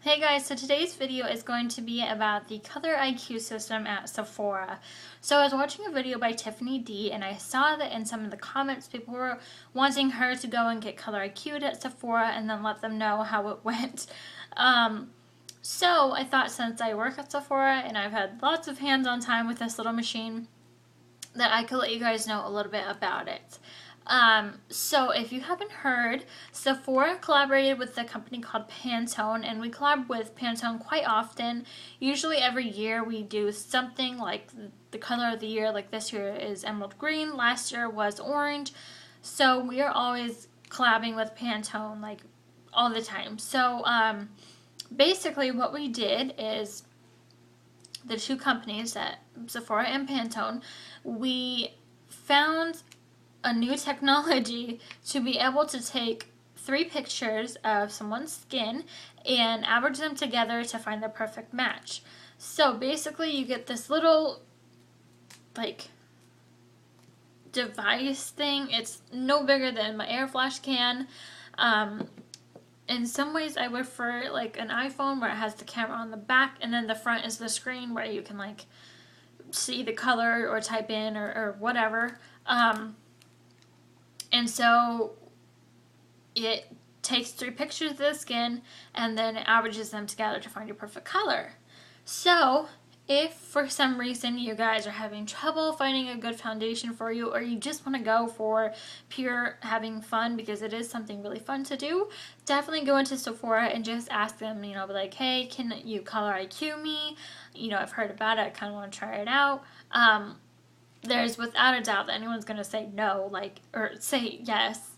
Hey guys, so today's video is going to be about the color IQ system at Sephora. So I was watching a video by Tiffany D and I saw that in some of the comments people were wanting her to go and get color IQ'd at Sephora and then let them know how it went. So I thought, since I work at Sephora and I've had lots of hands-on time with this little machine, that I could let you guys know a little bit about it. So if you haven't heard, Sephora collaborated with a company called Pantone, and we collab with Pantone quite often. Usually every year we do something like the color of the year, like this year is emerald green, last year was orange. So we are always collabing with Pantone, like all the time. So basically what we did is, the two companies, that Sephora and Pantone, we found a new technology to be able to take 3 pictures of someone's skin and average them together to find the perfect match. So basically you get this little like device thing. It's no bigger than my air flash can. In some ways I would prefer like an iPhone where it has the camera on the back and then the front is the screen where you can like see the color or type in or whatever. And so it takes 3 pictures of the skin and then it averages them together to find your perfect color. So if for some reason you guys are having trouble finding a good foundation for you, or you just want to go for pure having fun because it is something really fun to do, definitely go into Sephora and just ask them, be like, hey, can you color IQ me? I've heard about it, I kind of want to try it out. There's without a doubt that anyone's going to say no, or say yes.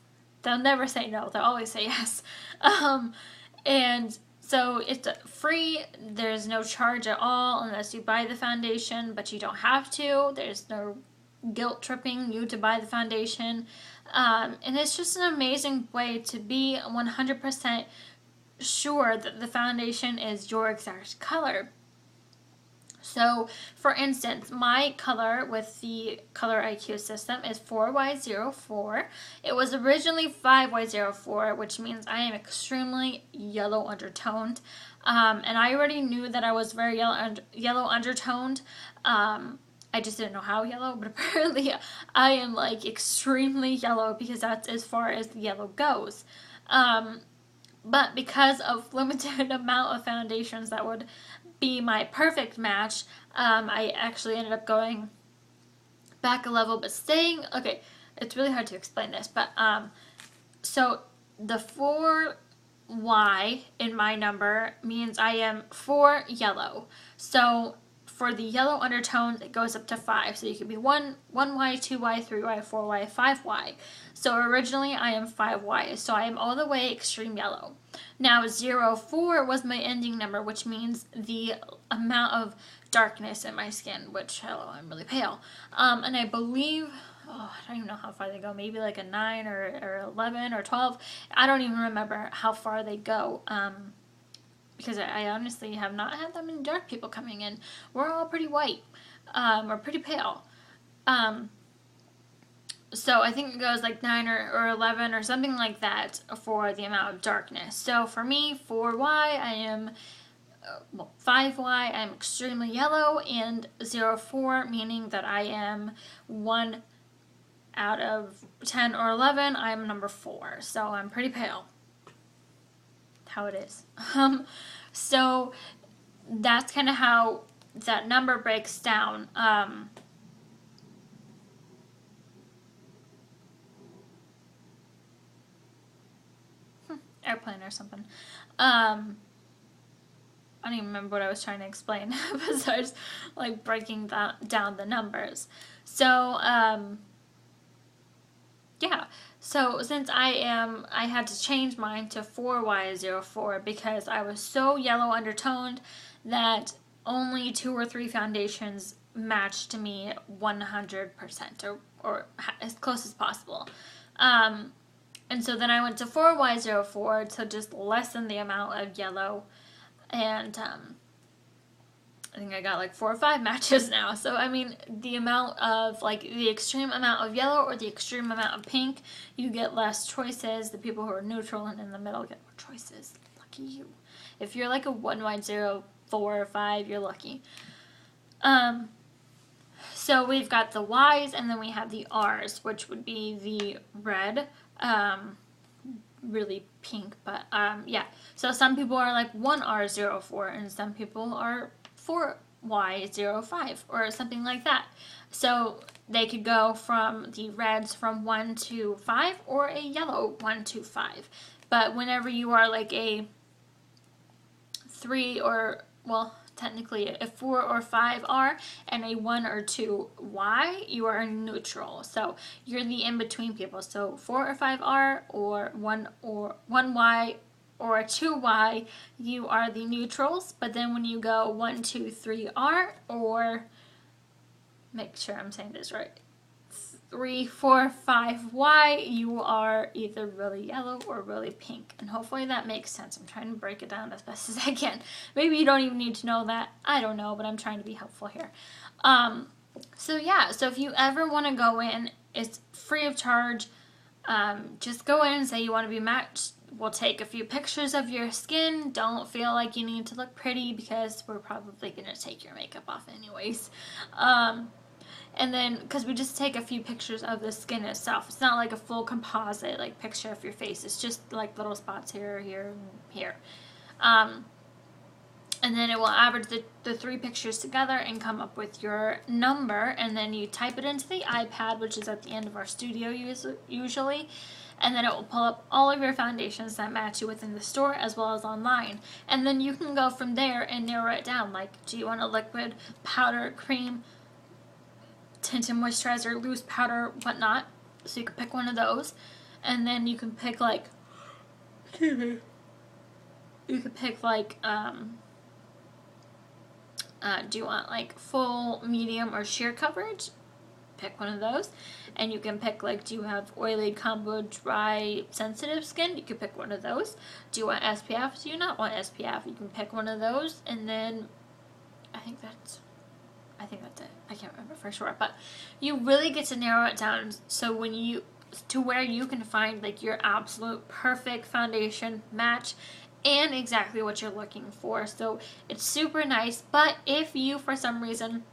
They'll never say no. They'll always say yes. And so it's free. There's no charge at all unless you buy the foundation, but you don't have to. There's no guilt tripping you to buy the foundation. And it's just an amazing way to be 100% sure that the foundation is your exact color. So, for instance, my color with the color IQ system is 4Y04. It was originally 5Y04, which means I am extremely yellow undertoned. And I already knew that I was very yellow undertoned. I just didn't know how yellow, but apparently I am like extremely yellow because that's as far as the yellow goes. But because of limited amount of foundations that would be my perfect match, I actually ended up going back a level, but staying, okay, it's really hard to explain this, but so the 4Y in my number means I am 4 yellow. So for the yellow undertones, it goes up to 5. So you could be 1Y, 2Y, 3Y, 4Y, 5Y. So originally I am 5Y. So I am all the way extreme yellow. Now 04 was my ending number, which means the amount of darkness in my skin, which, hello, I'm really pale. And I believe, I don't even know how far they go, maybe like a 9 or 11 or 12. I don't even remember how far they go. Because I honestly have not had that many dark people coming in. We're all pretty white, or pretty pale. So I think it goes like 9 or 11 or something like that for the amount of darkness. So for me, 4Y, I am, 5Y, I'm extremely yellow, and 04, meaning that I am 1 out of 10 or 11, I'm number 4. So I'm pretty pale. How it is. So that's kind of how that number breaks down. Airplane or something. I don't even remember what I was trying to explain besides like breaking down the numbers. So yeah, so since I had to change mine to 4Y04 because I was so yellow undertoned that only 2 or 3 foundations matched me 100% or as close as possible. And so then I went to 4Y04 to just lessen the amount of yellow, and I think I got like 4 or 5 matches now. So I mean, the amount of like the extreme amount of yellow or the extreme amount of pink, you get less choices. The people who are neutral and in the middle get more choices. Lucky you. If you're like a 1Y04 or 5, you're lucky. So we've got the Ys, and then we have the Rs, which would be the red, really pink, but yeah. So some people are like 1R04, and some people are 4Y05, or something like that. So they could go from the reds from 1 to 5, or a yellow 1 to 5. But whenever you are like a 3 or, well, technically a 4 or 5R and a 1 or 2Y, you are neutral. So you're the in-between people. So 4 or 5R or 1Y or a 2Y, you are the neutrals. But then when you go 1, 2, 3R, or, make sure I'm saying this right, 3, 4, 5Y, you are either really yellow or really pink. And hopefully that makes sense. I'm trying to break it down as best as I can. Maybe you don't even need to know that. I don't know, but I'm trying to be helpful here. So yeah, so if you ever want to go in, it's free of charge. Just go in and say you want to be matched. We'll take a few pictures of your skin. Don't feel like you need to look pretty, because we're probably going to take your makeup off anyways. And then, because we just take a few pictures of the skin itself. It's not like a full composite, like, picture of your face. It's just, like, little spots here, here, and here. And then it will average the 3 pictures together and come up with your number. And then you type it into the iPad, which is at the end of our studio usually. And then it will pull up all of your foundations that match you within the store as well as online. And then you can go from there and narrow it down. Like, do you want a liquid, powder, cream, tinted moisturizer, loose powder, whatnot? So you can pick one of those. And then you can pick like, you could pick like, do you want like full, medium, or sheer coverage? Pick one of those. And you can pick like, do you have oily, combo, dry, sensitive skin? You can pick one of those. Do you want SPF? Do you not want SPF? You can pick one of those. And then I think that's it. I can't remember for sure, but you really get to narrow it down so when you, to where you can find like your absolute perfect foundation match and exactly what you're looking for. So it's super nice. But if you for some reason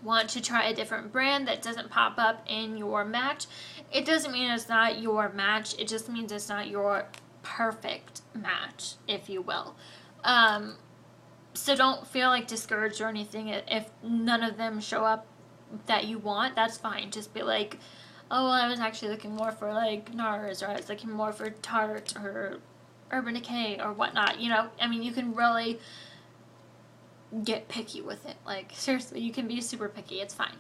want to try a different brand that doesn't pop up in your match, it doesn't mean it's not your match. It just means it's not your perfect match, if you will. So don't feel like discouraged or anything if none of them show up that you want. That's fine. Just be like, oh, well, I was actually looking more for like NARS, or I was looking more for Tarte or Urban Decay or whatnot. You know, I mean, you can really get picky with it. Like, seriously, you can be super picky. It's fine.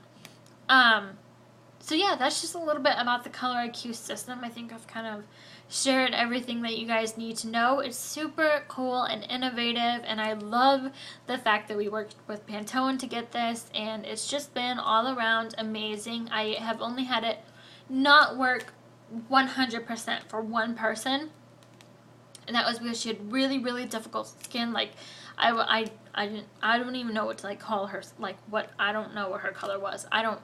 So yeah, that's just a little bit about the Color IQ system. I think I've kind of shared everything that you guys need to know. It's super cool and innovative, and I love the fact that we worked with Pantone to get this, and it's just been all around amazing. I have only had it not work 100% for one person, and that was because she had really, really difficult skin. Like, I don't even know what to like call her, like what, I don't know what her color was. I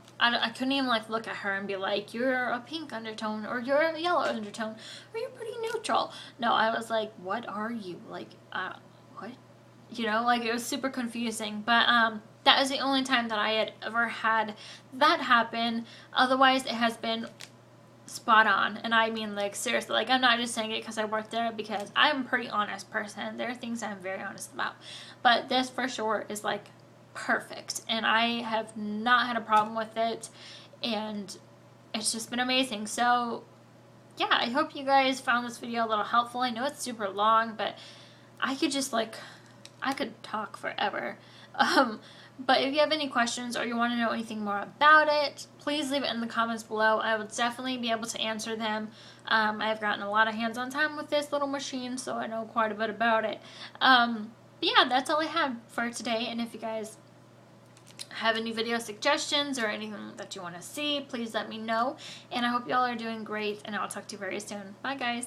couldn't even like look at her and be like, you're a pink undertone, or you're a yellow undertone, or you're pretty neutral. No, I was like, what are you? Like, what? You know, like it was super confusing. But that was the only time that I had ever had that happen. Otherwise, it has been spot on. And I mean, like, seriously, like, I'm not just saying it because I work there, because I'm a pretty honest person. There are things I'm very honest about, but this for sure is like perfect, and I have not had a problem with it, and it's just been amazing. So yeah, I hope you guys found this video a little helpful. I know it's super long, but I could just like, I could talk forever. But if you have any questions or you want to know anything more about it, please leave it in the comments below. I will definitely be able to answer them. I've gotten a lot of hands-on time with this little machine, so I know quite a bit about it. But yeah, that's all I have for today. And if you guys have any video suggestions or anything that you want to see, please let me know. And I hope y'all are doing great, and I'll talk to you very soon. Bye, guys.